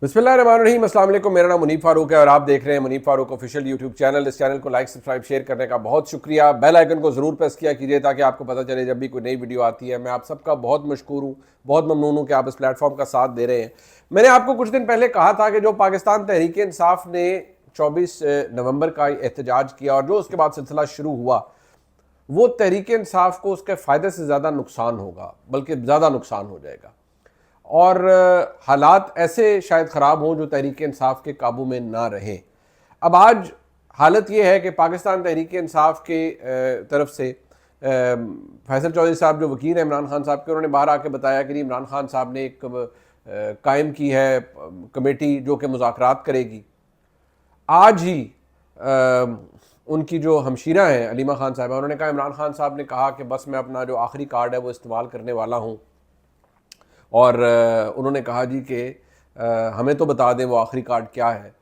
बिस्मिल्लाहिर्रहमानिर्रहीम, अस्सलाम वालेकुम। मेरा नाम मुनीब फारूक है और आप देख रहे हैं Munib Farooq official YouTube channel. इस चैनल को लाइक सब्सक्राइब शेयर करने का बहुत शुक्रिया। बेल आइकन को ज़रूर प्रेस किया कीजिए ताकि आपको पता चले जब भी कोई नई वीडियो आती है। मैं आप सबका बहुत मशकूर हूँ, बहुत ममनून हूँ कि आप इस प्लेटफॉर्म का साथ दे रहे हैं। मैंने आपको कुछ दिन पहले कहा था कि जो पाकिस्तान तहरीक इंसाफ ने 24 नवंबर का एहतजाज किया और जो उसके बाद सिलसिला शुरू हुआ, वो तहरीक इंसाफ को उसके फ़ायदे से ज़्यादा नुकसान होगा, बल्कि ज़्यादा नुकसान हो जाएगा। और हालात ऐसे शायद ख़राब हों जो तहरीक इंसाफ के काबू में ना रहें। अब आज हालत ये है कि पाकिस्तान तहरीक इंसाफ के तरफ से फैसल चौधरी साहब जो वकील हैं इमरान खान साहब के, उन्होंने बाहर आके बताया कि इमरान खान साहब ने एक कायम की है कमेटी जो कि मुज़ाकरात करेगी। आज ही उनकी जो हमशीरा हैं अलीमा खान साहब, उन्होंने कहा इमरान खान साहब ने कहा कि बस मैं अपना जो आखिरी कार्ड है वो इस्तेमाल करने वाला हूँ। और उन्होंने कहा जी कि हमें तो बता दें वो आखिरी कार्ड क्या है।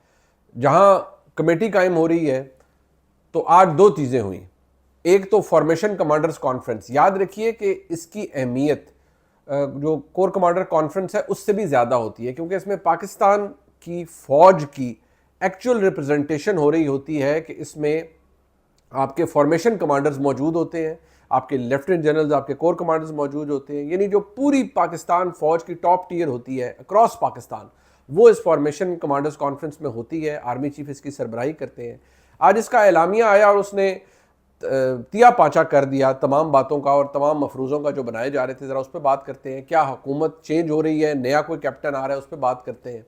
जहाँ कमेटी कायम हो रही है तो आज दो चीज़ें हुई। एक तो फॉर्मेशन कमांडर्स कॉन्फ्रेंस, याद रखिए कि इसकी अहमियत जो कोर कमांडर कॉन्फ्रेंस है उससे भी ज़्यादा होती है, क्योंकि इसमें पाकिस्तान की फ़ौज की एक्चुअल रिप्रेजेंटेशन हो रही होती है कि इसमें आपके फॉर्मेशन कमांडर्स मौजूद होते हैं, आपके लेफ्टिनेंट जनरल्स, आपके कोर कमांडर्स मौजूद होते हैं। यानी जो पूरी पाकिस्तान फौज की टॉप टियर होती है अक्रॉस पाकिस्तान, वो इस फॉर्मेशन कमांडर्स कॉन्फ्रेंस में होती है। आर्मी चीफ इसकी सरबराही करते हैं। आज इसका एलामिया आया और उसने तिया पाँचा कर दिया तमाम बातों का और तमाम मफरूज़ों का जो बनाए जा रहे थे। ज़रा उस पर बात करते हैं। क्या हुकूमत चेंज हो रही है, नया कोई कैप्टन आ रहा है, उस पर बात करते हैं।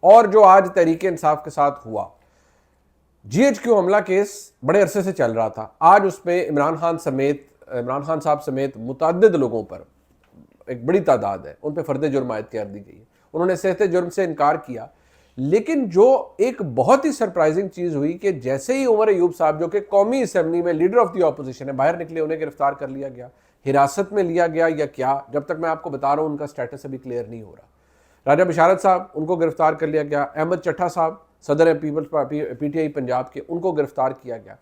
और जो आज तहरीक इंसाफ के साथ हुआ, GHQ हमला केस बड़े अरसे से चल रहा था। आज उस पर इमरान खान साहब समेत मुतअद्दिद लोगों पर, एक बड़ी तादाद है, उन पर फर्द जुर्म आयद कर दी गई है। उन्होंने सेहत जुर्म से इनकार किया। लेकिन जो एक बहुत ही सरप्राइजिंग चीज़ हुई कि जैसे ही उमर अयूब साहब जो कि कौमी असम्बली में लीडर ऑफ द ऑपोजिशन है बाहर निकले, उन्हें गिरफ्तार कर लिया गया, हिरासत में लिया गया या क्या, जब तक मैं आपको बता रहा हूँ उनका स्टेटस अभी क्लियर नहीं हो रहा। राजा बिशारत साहब, उनको गिरफ्तार कर लिया गया। अहमद चट्टा साहब सदर है पीपल्स पार्टी PTI पंजाब के, उनको गिरफ्तार किया गया।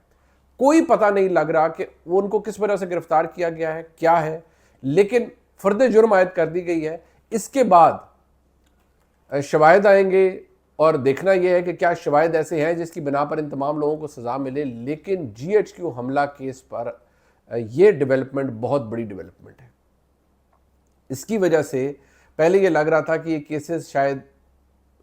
कोई पता नहीं लग रहा कि वो उनको किस वजह से गिरफ्तार किया गया है, क्या है, लेकिन फर्द जुर्म आयद कर दी गई है। इसके बाद शवाहिद आएंगे और देखना यह है कि क्या शवाहिद ऐसे हैं जिसकी बिना पर इन तमाम लोगों को सज़ा मिले। लेकिन GHQ हमला केस पर यह डेवलपमेंट बहुत बड़ी डेवलपमेंट है। इसकी वजह से पहले यह लग रहा था कि ये केसेस शायद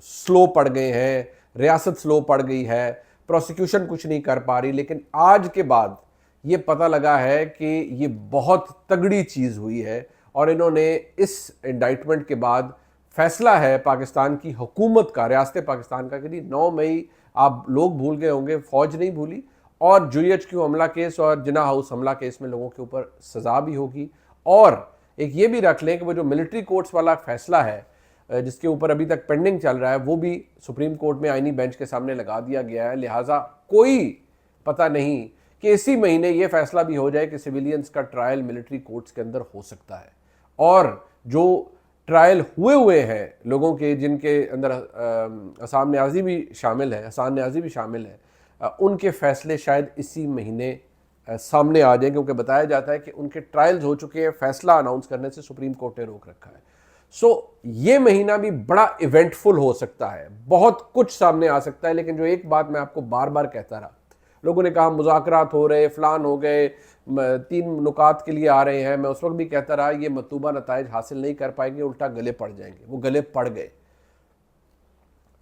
स्लो पड़ गए हैं, रियासत स्लो पड़ गई है, प्रोसिक्यूशन कुछ नहीं कर पा रही। लेकिन आज के बाद ये पता लगा है कि ये बहुत तगड़ी चीज़ हुई है और इन्होंने इस इंडाइटमेंट के बाद फैसला है पाकिस्तान की हुकूमत का, रियासत पाकिस्तान का, कि 9 मई आप लोग भूल गए होंगे, फौज नहीं भूली। और GHQ हमला केस और जिना हाउस हमला केस में लोगों के ऊपर सज़ा भी होगी। और एक ये भी रख लें कि वो जो मिलिट्री कोर्ट्स वाला फैसला है जिसके ऊपर अभी तक पेंडिंग चल रहा है, वो भी सुप्रीम कोर्ट में आईनी बेंच के सामने लगा दिया गया है। लिहाजा कोई पता नहीं कि इसी महीने ये फैसला भी हो जाए कि सिविलियंस का ट्रायल मिलिट्री कोर्ट्स के अंदर हो सकता है। और जो ट्रायल हुए हैं लोगों के, जिनके अंदर हसान न्याजी भी शामिल है, उनके फैसले शायद इसी महीने सामने आ जाए, क्योंकि बताया जाता है कि उनके ट्रायल्स हो चुके हैं। फैसला अनाउंस करने से सुप्रीम कोर्ट ने रोक रखा है। ये महीना भी बड़ा इवेंटफुल हो सकता है, बहुत कुछ सामने आ सकता है। लेकिन जो एक बात मैं आपको बार बार कहता रहा, लोगों ने कहा मुज़ाकरात हो रहे, फलान हो गए, 3 नुकात के लिए आ रहे हैं। मैं उस वक्त भी कहता रहा ये मतूबा नताइज हासिल नहीं कर पाएंगे, उल्टा गले पड़ जाएंगे। वो गले पड़ गए।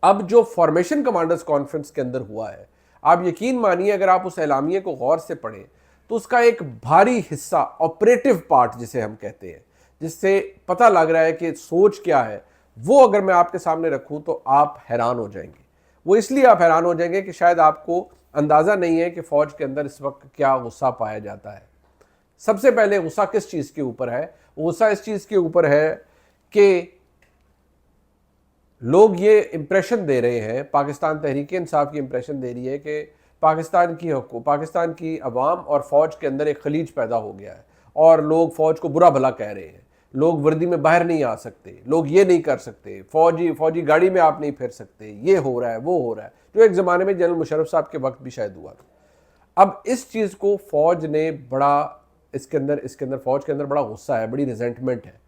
अब जो फॉर्मेशन कमांडर्स कॉन्फ्रेंस के अंदर हुआ है, आप यकीन मानिए अगर आप उस एलामिये को गौर से पढ़ें तो उसका एक भारी हिस्सा ऑपरेटिव पार्ट जिसे हम कहते हैं, जिससे पता लग रहा है कि सोच क्या है, वो अगर मैं आपके सामने रखूं तो आप हैरान हो जाएंगे। वो इसलिए आप हैरान हो जाएंगे कि शायद आपको अंदाज़ा नहीं है कि फ़ौज के अंदर इस वक्त क्या गुस्सा पाया जाता है। सबसे पहले गुस्सा किस चीज़ के ऊपर है? गुस्सा इस चीज़ के ऊपर है कि लोग ये इंप्रेशन दे रहे हैं, पाकिस्तान तहरीक इंसाफ की इंप्रेशन दे रही है कि पाकिस्तान की अवाम और फ़ौज के अंदर एक खलीज पैदा हो गया है और लोग फ़ौज को बुरा भला कह रहे हैं। लोग वर्दी में बाहर नहीं आ सकते, लोग ये नहीं कर सकते, फौजी गाड़ी में आप नहीं फिर सकते, ये हो रहा है, वो हो रहा है, जो एक ज़माने में जनरल मुशर्रफ साहब के वक्त भी शायद हुआ था। अब इस चीज़ को फ़ौज ने बड़ा, इसके अंदर फ़ौज के अंदर बड़ा गुस्सा है, बड़ी रिजेंटमेंट है।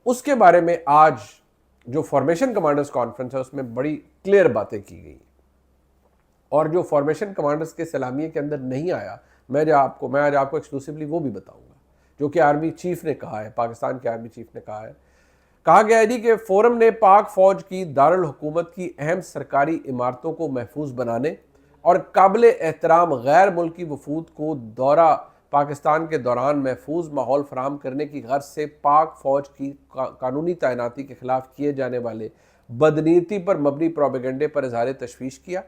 उसके बारे में आज जो फॉर्मेशन कमांडर्स कॉन्फ्रेंस है उसमें बड़ी क्लियर बातें की गई और जो फॉर्मेशन कमांडर्स के सलामिये के अंदर नहीं आया, मैं आज आपको एक्सक्लूसिवली वो भी बताऊंगा, जो कि आर्मी चीफ ने कहा है, पाकिस्तान के आर्मी चीफ ने कहा है। कहा गया है कि फोरम ने पाक फौज की दारुल हुकूमत की अहम सरकारी इमारतों को महफूज बनाने और काबिल एहतराम गैर मुल्की वफूद को दौरा पाकिस्तान के दौरान महफूज माहौल फराहम करने की गर्ज से पाक फौज की कानूनी तैनाती के खिलाफ किए जाने वाले बदनीयती पर मबनी प्रोपेगेंडे पर इजहार तशवीश किया।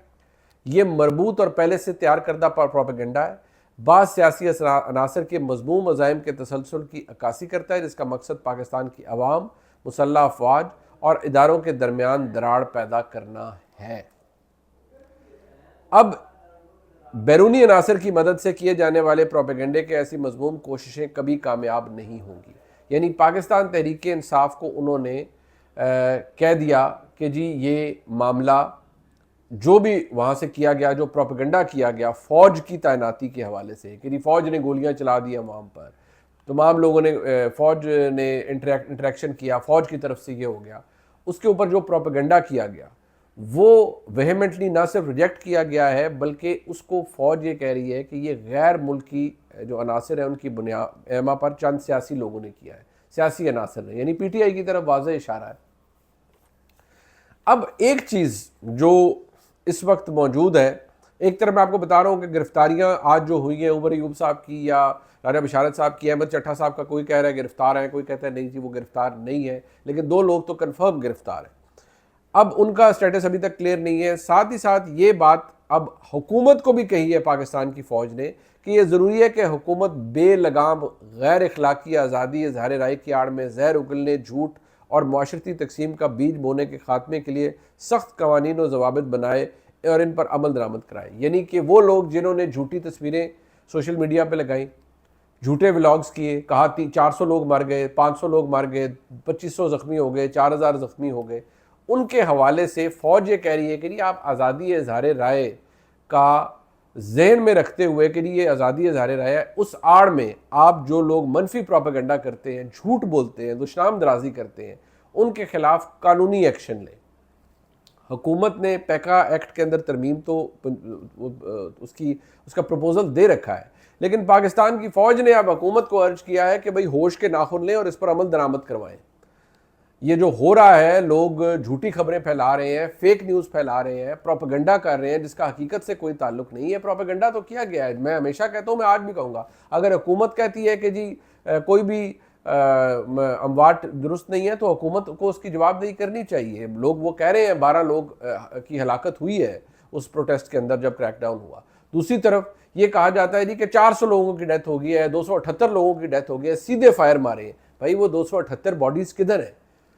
ये मरबूत और पहले से तैयार करदा प्रोपेगेंडा है, बाज़ सियासी अनासर के मज़मूम मज़ाहिम के तसलसल की अक्कासी करता है, जिसका मकसद पाकिस्तान की अवाम, मुसल्लह अफवाज और इदारों के दरमियान दरार पैदा करना है। अब बैरूनी अनासर की मदद से किए जाने वाले प्रोपेगेंडे के ऐसी मज़मूम कोशिशें कभी कामयाब नहीं होंगी। यानी पाकिस्तान तहरीक इंसाफ को उन्होंने कह दिया कि जी ये मामला जो भी वहाँ से किया गया, जो प्रोपेगेंडा किया गया फ़ौज की तैनाती के हवाले से कि फ़ौज ने गोलियाँ चला दी अवाम पर, तमाम लोगों ने फ़ौज ने इंटरेक्शन किया, फ़ौज की तरफ से ये हो गया, उसके ऊपर जो प्रोपेगेंडा किया गया वो वेहेमेंटली ना सिर्फ रिजेक्ट किया गया है, बल्कि उसको फ़ौज ये कह रही है कि ये गैर मुल्की जो अनासर है उनकी बुनियाद पर चंद सियासी लोगों ने किया है, सियासी अनासर ने, यानी PTI की तरफ वाज़ेह इशारा है। अब एक चीज़ जो इस वक्त मौजूद है, एक तरफ मैं आपको बता रहा हूँ कि गिरफ्तारियां आज जो हुई हैं उमर अयूब साहब की या राजा बशारत साहब की, अहमद चट्टा साहब का कोई कह रहा है गिरफ्तार है, कोई कहता है नहीं जी वो गिरफ्तार नहीं है, लेकिन 2 लोग तो कन्फर्म गिरफ्तार हैं। अब उनका स्टेटस अभी तक क्लियर नहीं है। साथ ही साथ ये बात अब हुकूमत को भी कही है पाकिस्तान की फ़ौज ने कि ये ज़रूरी है कि हुकूमत बेलगाम गैर अखलाकी आज़ादी इज़हार राय की आड़ में जहर उगलने, झूठ और माशरती तकसीम का बीज बोने के खात्मे के लिए सख्त कवानीन और जवाबित बनाए और इन पर अमल दरामद कराए। यानी कि वो लोग जिन्होंने झूठी तस्वीरें सोशल मीडिया पर लगाई, झूठे व्लॉग्स किए, कहा 400 लोग मर गए, 500 लोग मर गए, 2500 ज़ख्मी हो गए, 4000 ज़ख्मी हो गए, उनके हवाले से फ़ौज ये कह रही है कि नहीं, आप आज़ादी इज़हार राय का जहन में रखते हुए कि ये आज़ादी इज़हार राय है, उस आड़ में आप जो लोग मनफी प्रोपेगेंडा करते हैं, झूठ बोलते हैं, दुश्मन दराजी करते हैं, उनके खिलाफ कानूनी एक्शन लें। हुकूमत ने पैका एक्ट के अंदर तरमीम तो उसका प्रपोजल दे रखा है, लेकिन पाकिस्तान की फ़ौज ने अब हुकूमत को अर्ज किया है कि भाई होश के नाखुन लें और इस पर अमल दरामद करवाएं। ये जो हो रहा है, लोग झूठी खबरें फैला रहे हैं, फेक न्यूज़ फैला रहे हैं, प्रोपेगेंडा कर रहे हैं जिसका हकीकत से कोई ताल्लुक नहीं है। प्रोपेगेंडा तो किया गया है, मैं हमेशा कहता हूँ, मैं आज भी कहूँगा, अगर हुकूमत कहती है कि जी कोई भी अमवात दुरुस्त नहीं है तो हुकूमत को उसकी जवाबदेही करनी चाहिए। लोग वो कह रहे हैं 12 लोग की हलाकत हुई है उस प्रोटेस्ट के अंदर जब क्रैकडाउन हुआ। दूसरी तरफ ये कहा जाता है जी कि 400 लोगों की डेथ हो गई है, 278 लोगों की डेथ हो गई है, सीधे फायर मारे हैं। भाई वो 278 बॉडीज़ किधर है?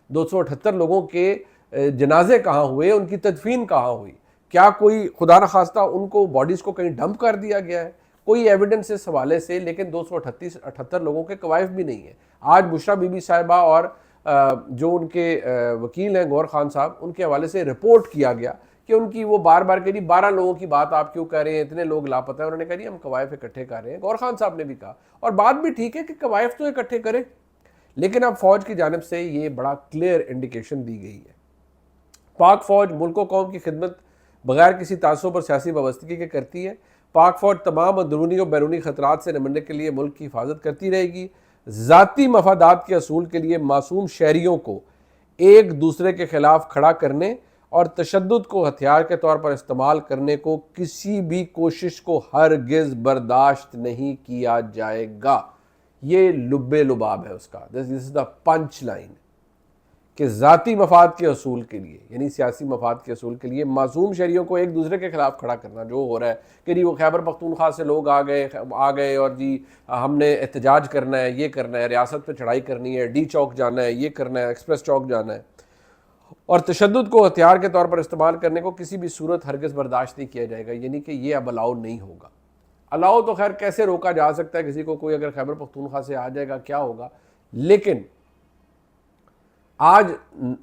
278 लोगों के जनाजे कहाँ हुए, उनकी तदफीन कहाँ हुई? क्या कोई खुदा न खास्ता उनको बॉडीज़ को कहीं डंप कर दिया गया है? कोई एविडेंस इस हवाले से, लेकिन 278 लोगों के कवायफ भी नहीं है। आज बुशरा बीबी साहिबा और जो उनके वकील हैं गौर खान साहब, उनके हवाले से रिपोर्ट किया गया कि उनकी वो बार बार कह रही 12 लोगों की बात आप क्यों कर रहे हैं, इतने लोग लापता हैं। उन्होंने कहा हम कवायफ इकट्ठे कर रहे हैं। गौर खान साहब ने भी कहा, और बात भी ठीक है कि कवायफ तो इकट्ठे करें, लेकिन अब फौज की जानिब से ये बड़ा क्लियर इंडिकेशन दी गई है। पाक फौज मुल्क व कौम की खिदमत बगैर किसी तासुब और सियासी वाबस्तगी के करती है। पाक फौज तमाम अंदरूनी और बैरूनी खतरात से निपटने के लिए मुल्क की हिफाजत करती रहेगी। ज़ाती मफादात के असूल के लिए मासूम शहरियों को एक दूसरे के खिलाफ खड़ा करने और तशद्दुद को हथियार के तौर पर इस्तेमाल करने को किसी भी कोशिश को हरगिज़ बर्दाश्त नहीं किया जाएगा। ये लुब्बे लुबाब है उसका, this is the punch line, कि ज़ाती मफाद के असूल के लिए, यानी सियासी मफाद के असूल के लिए मासूम शहरियों को एक दूसरे के खिलाफ खड़ा करना जो हो रहा है कि नहीं, वो खैबर पख्तूनख्वा से लोग आ गए और जी हमने एहतजाज करना है, ये करना है, रियासत पे चढ़ाई करनी है, डी चौक जाना है, ये करना है, एक्सप्रेस चौक जाना है, और तशद्दुद को हथियार के तौर पर इस्तेमाल करने को किसी भी सूरत हरगिज़ बर्दाश्त नहीं किया जाएगा। यानी कि ये अब अलाउ नहीं होगा। अलाउ तो खैर कैसे रोका जा सकता है किसी को, कोई अगर खैबर पख्तूनख्वा से आ जाएगा क्या होगा, लेकिन आज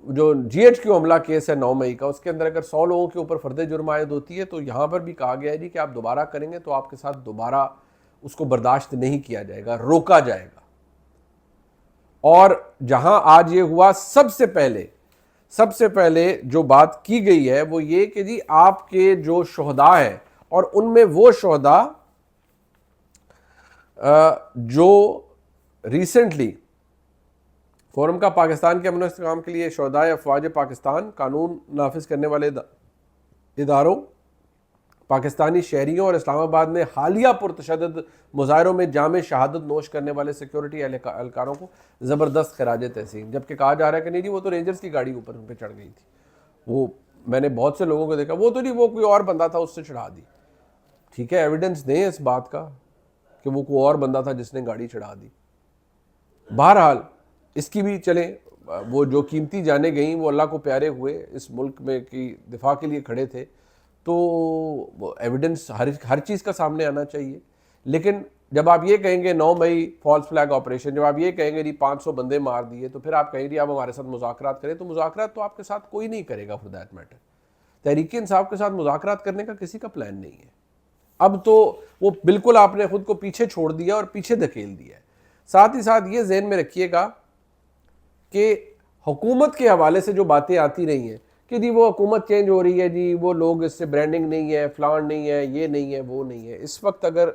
जो GHQ हमला केस है 9 मई का, उसके अंदर अगर 100 लोगों के ऊपर फर्द जुर्म आयद होती है तो यहाँ पर भी कहा गया है जी कि आप दोबारा करेंगे तो आपके साथ दोबारा उसको बर्दाश्त नहीं किया जाएगा, रोका जाएगा। और जहां आज ये हुआ, सबसे पहले सबसे पहले जो बात की गई है वो ये कि जी आपके जो शोहदा है और उनमें वो शोहदा जो रिसेंटली फोरम का पाकिस्तान के अमन इस्तेकाम के लिए शोहदाए अफवाज पाकिस्तान कानून नाफिज करने वाले इदारों, पाकिस्तानी शहरियों और इस्लामाबाद में हालिया पुरतशद्दुद मुजाहरों में जामे शहादत नोश करने वाले सिक्योरिटी एहलकारों को ज़बरदस्त खराज तहसीन। जबकि कहा जा रहा है कि नहीं जी वो तो रेंजर्स की गाड़ी ऊपर उन पर चढ़ गई थी। वो मैंने बहुत से लोगों को देखा, वो तो नहीं, वो कोई और बंदा था उससे चढ़ा दी। ठीक है, एविडेंस दें इस बात का कि वो कोई और बंदा था जिसने गाड़ी चढ़ा दी। बहरहाल इसकी भी चले, वो जो कीमती जाने गई वो अल्लाह को प्यारे हुए, इस मुल्क में की दिफा के लिए खड़े थे, तो एविडेंस हर चीज़ का सामने आना चाहिए। लेकिन जब आप ये कहेंगे 9 मई फॉल्स फ्लैग ऑपरेशन, जब आप ये कहेंगे जी 500 बंदे मार दिए, तो फिर आप कहेंगे आप हमारे साथ मुज़ाकरात करें, तो मुज़ाकरात तो आपके साथ कोई नहीं करेगा for that matter. Tehreek Insaf के साथ मुज़ाकरात करने का किसी का प्लान नहीं है। अब तो वो बिल्कुल आपने खुद को पीछे छोड़ दिया और पीछे धकेल दिया है। साथ ही साथ ये जहन में रखिएगा कि हुकूमत के हवाले से जो बातें आती रही हैं कि जी वो हुकूमत चेंज हो रही है, जी वो लोग इससे ब्रांडिंग नहीं है, फ्लान नहीं है, ये नहीं है, वो नहीं है। इस वक्त अगर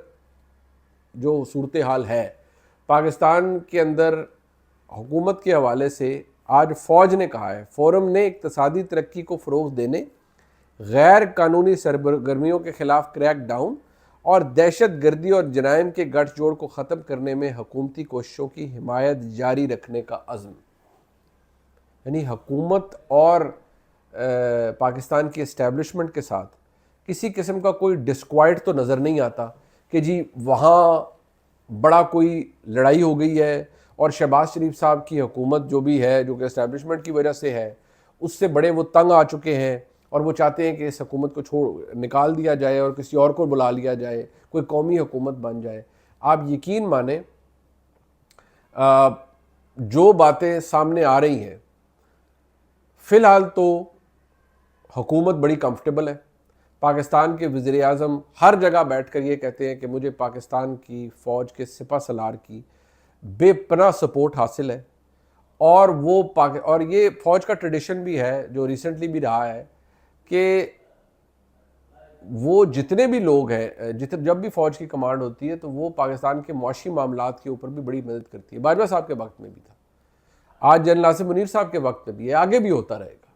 जो सूरत हाल है पाकिस्तान के अंदर हुकूमत के हवाले से, आज फ़ौज ने कहा है, फोरम ने इक़्तिसादी तरक्की को फ़रोग़ देने, गैर कानूनी सरगर्मियों के ख़िलाफ़ क्रैक डाउन और दहशत गर्दी और जराइम के गठजोड़ को ख़त्म करने में हुकूमती कोशिशों की हिमायत जारी रखने का अज़्म। यानी हुकूमत और पाकिस्तान की इस्टेब्लिशमेंट के साथ किसी किस्म का कोई डिस्क्वाइट तो नज़र नहीं आता कि जी वहाँ बड़ा कोई लड़ाई हो गई है और शहबाज शरीफ साहब की हुकूमत जो भी है, जो कि इस्टेब्लिशमेंट की वजह से है, उससे बड़े वो तंग आ चुके हैं और वो चाहते हैं कि इस हुकूमत को छोड़ निकाल दिया जाए और किसी और को बुला लिया जाए, कोई कौमी हुकूमत बन जाए। आप यकीन माने जो बातें सामने आ रही हैं फ़िलहाल तो हुकूमत बड़ी कंफर्टेबल है। पाकिस्तान के वज़ीर-ए-आज़म हर जगह बैठकर ये कहते हैं कि मुझे पाकिस्तान की फ़ौज के सिपह सलार की बेपनाह सपोर्ट हासिल है और वो और ये फ़ौज का ट्रेडिशन भी है जो रिसेंटली भी रहा है कि वो जितने भी लोग हैं, जब भी फ़ौज की कमांड होती है तो वो पाकिस्तान के मुआशी मामलात के ऊपर भी बड़ी मदद करती है। बाजवा साहब के वक्त में भी था, आज जनरल आसिम मुनीर साहब के वक्त में भी है, आगे भी होता रहेगा।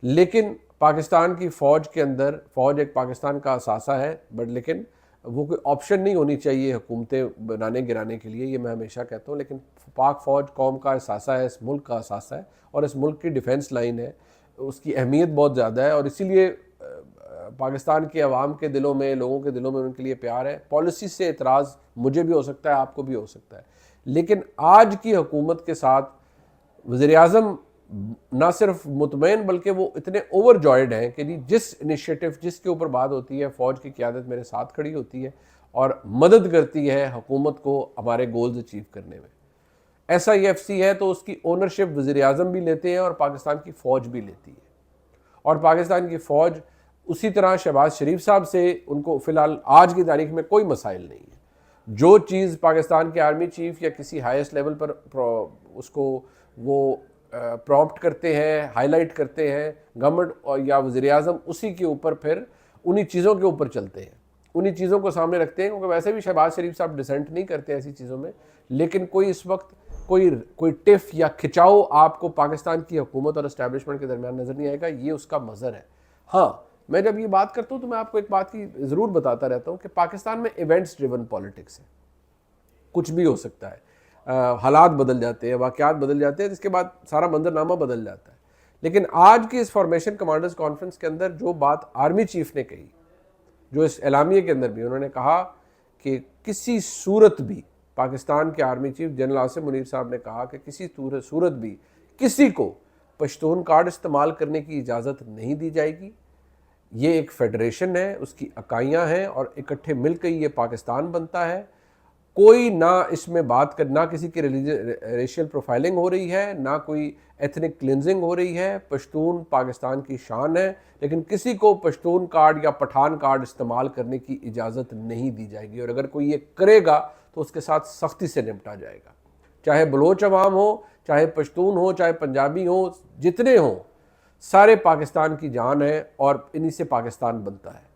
लेकिन पाकिस्तान की फ़ौज के अंदर, फ़ौज एक पाकिस्तान का असासा है, बट लेकिन वो कोई ऑप्शन नहीं होनी चाहिए हुकूमतें बनाने गिराने के लिए, ये मैं हमेशा कहता हूँ। लेकिन पाक फ़ौज कौम का असासा है, इस मुल्क का असासा है और इस मुल्क की डिफेंस लाइन है, उसकी अहमियत बहुत ज़्यादा है और इसीलिए पाकिस्तान के अवाम के दिलों में, लोगों के दिलों में उनके लिए प्यार है। पॉलिसी से एतराज़ मुझे भी हो सकता है, आपको भी हो सकता है, लेकिन आज की हुकूमत के साथ वज़ीर-ए-आज़म ना सिर्फ मुतमईन बल्कि वो इतने ओवरजॉयड हैं कि जी जिस इनिशिएटिव जिसके ऊपर बात होती है, फ़ौज की क़यादत मेरे साथ खड़ी होती है और मदद करती है हुकूमत को हमारे गोल्स अचीव करने में। SIFC है तो उसकी ओनरशिप वज़ीर-ए-आज़म भी लेते हैं और पाकिस्तान की फ़ौज भी लेती है और पाकिस्तान की फ़ौज उसी तरह शहबाज शरीफ साहब से उनको फ़िलहाल आज की तारीख में कोई मसाइल नहीं है। जो चीज़ पाकिस्तान के आर्मी चीफ या किसी हाईएस्ट लेवल पर उसको वो प्रॉम्प्ट करते हैं, हाईलाइट करते हैं गवर्नमेंट और या वज़ीर-ए-आज़म, उसी के ऊपर फिर उन्हीं चीज़ों के ऊपर चलते हैं, उन्हीं चीज़ों को सामने रखते हैं। क्योंकि वैसे भी शहबाज शरीफ साहब डिसेंट नहीं करते ऐसी चीज़ों में, लेकिन कोई इस वक्त कोई टिफ या खिंचाव आपको पाकिस्तान की हुकूमत और इस्टेब्लिशमेंट के दरमियान नज़र नहीं आएगा। ये उसका मज़र है। हाँ, मैं जब ये बात करता हूँ तो मैं आपको एक बात की ज़रूर बताता रहता हूँ कि पाकिस्तान में इवेंट्स ड्रिवन पॉलिटिक्स है, कुछ भी हो सकता है, हालात बदल जाते हैं, वाक़यात बदल जाते हैं, जिसके बाद सारा मंजरनामा बदल जाता है। लेकिन आज की इस फॉर्मेशन कमांडर्स कॉन्फ्रेंस के अंदर जो बात आर्मी चीफ ने कही, जो इस एलामिये के अंदर भी उन्होंने कहा कि किसी सूरत भी, पाकिस्तान के army chief general Asim Munir साहब ने कहा कि किसी सूरत भी किसी को पश्तून कार्ड इस्तेमाल करने की इजाज़त नहीं दी जाएगी। ये एक फेडरेशन है, उसकी इकाइयाँ हैं और इकट्ठे मिलकर ये पाकिस्तान बनता है। कोई ना इसमें बात कर, ना किसी की रेशियल प्रोफाइलिंग हो रही है, ना कोई एथनिक क्लिनजिंग हो रही है। पश्तून पाकिस्तान की शान है, लेकिन किसी को पश्तून कार्ड या पठान कार्ड इस्तेमाल करने की इजाज़त नहीं दी जाएगी और अगर कोई ये करेगा तो उसके साथ सख्ती से निपटा जाएगा। चाहे बलोच अवाम हो, चाहे पश्तून हो, चाहे पंजाबी हो, जितने हों, सारे पाकिस्तान की जान है और इन्हीं से पाकिस्तान बनता है।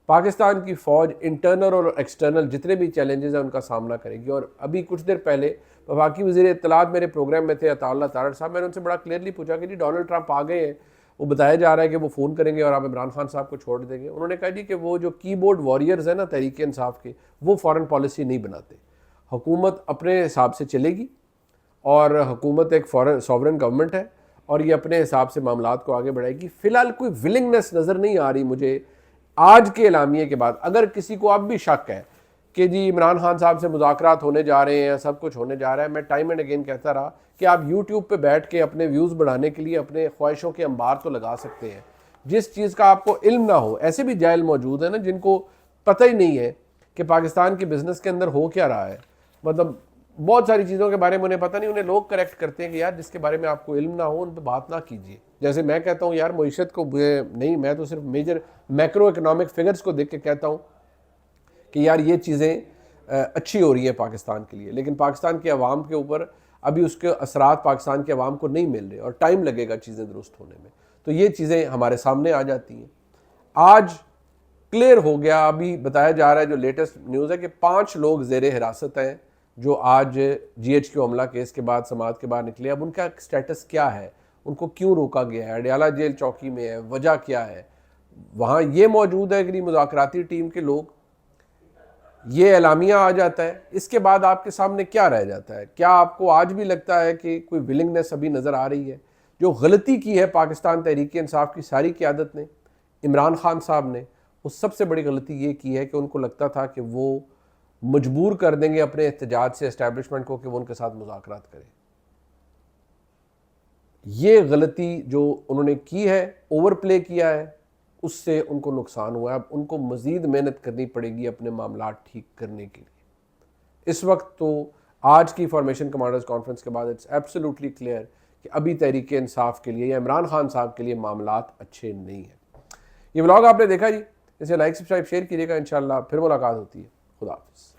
पाकिस्तान की फ़ौज इंटरनल और एक्सटर्नल जितने भी चैलेंजेस हैं उनका सामना करेगी। और अभी कुछ देर पहले वफाकी वज़ीर इत्तलात मेरे प्रोग्राम में थे, अताउल्लाह तारड़ साहब, मैंने उनसे बड़ा क्लियरली पूछा कि जी डोनाल्ड ट्रंप आ गए हैं, वो बताया जा रहा है कि वो फ़ोन करेंगे और आप इमरान खान साहब को छोड़ देंगे। उन्होंने कहा जी कि वो जो कीबोर्ड वॉरियर्स हैं ना तहरीक इंसाफ के, वो फ़ॉरेन पॉलिसी नहीं बनाते, हुकूमत अपने हिसाब से चलेगी और हुकूमत एक फॉरेन सॉवरेन गवर्नमेंट है और ये अपने हिसाब से मामलात को आगे बढ़ाएगी। फ़िलहाल कोई विलिंगनेस नज़र नहीं आ रही मुझे आज के एलामिये के बाद। अगर किसी को अब भी शक है कि जी इमरान खान साहब से मुज़ाकरात होने जा रहे हैं, सब कुछ होने जा रहा है, मैं टाइम एंड अगेन कहता रहा कि आप यूट्यूब पे बैठ के अपने व्यूज़ बढ़ाने के लिए अपने ख्वाहिशों के अंबार तो लगा सकते हैं। जिस चीज़ का आपको इल्म ना हो, ऐसे भी जाहिल मौजूद है ना जिनको पता ही नहीं है कि पाकिस्तान के बिज़नेस के अंदर हो क्या रहा है। मतलब बहुत सारी चीज़ों के बारे में उन्हें पता नहीं, उन्हें लोग करेक्ट करते हैं कि यार जिसके बारे में आपको इल्म ना हो उन पर बात ना कीजिए। जैसे मैं कहता हूँ यार मईशत को नहीं, मैं तो सिर्फ मेजर मैक्रो इकोनॉमिक फिगर्स को देख के कहता हूँ कि यार ये चीज़ें अच्छी हो रही हैं पाकिस्तान के लिए, लेकिन पाकिस्तान के अवाम के ऊपर अभी उसके असरात पाकिस्तान के अवाम को नहीं मिल रहे और टाइम लगेगा चीज़ें दुरुस्त होने में। तो ये चीज़ें हमारे सामने आ जाती हैं। आज क्लियर हो गया, अभी बताया जा रहा है, जो लेटेस्ट न्यूज़ है कि 5 लोग ज़ेरे हिरासत हैं जो आज GHQ हमला केस के बाद समाज के बाहर निकले। अब उनका स्टेटस क्या है, उनको क्यों रोका गया है, अडयाला जेल चौकी में है, वजह क्या है। वहाँ ये मौजूद है कि मुज़ाकराती टीम के लोग, ये एलामिया आ जाता है, इसके बाद आपके सामने क्या रह जाता है? क्या आपको आज भी लगता है कि कोई विलिंगनेस अभी नज़र आ रही है? जो गलती की है पाकिस्तान तहरीक इंसाफ की सारी क़यादत ने, इमरान खान साहब ने, वो सबसे बड़ी गलती ये की है कि उनको लगता था कि वो मजबूर कर देंगे अपने एहतजाज से एस्टैब्लिशमेंट को कि वो उनके साथ मुज़ाकरात करें। ये गलती जो उन्होंने की है, ओवर प्ले किया है, उससे उनको नुकसान हुआ है। अब उनको मज़ीद मेहनत करनी पड़ेगी अपने मामलात ठीक करने के लिए। इस वक्त तो आज की फॉर्मेशन कमांडर्स कॉन्फ्रेंस के बाद इट्स एब्सोल्युटली क्लियर कि अभी तहरीक इंसाफ के लिए या इमरान खान साहब के लिए मामलात अच्छे नहीं हैं। ये व्लॉग आपने देखा जी, इसे लाइक सब्सक्राइब शेयर कीजिएगा। इंशाल्लाह फिर मुलाकात होती है। खुदा हाफिज़।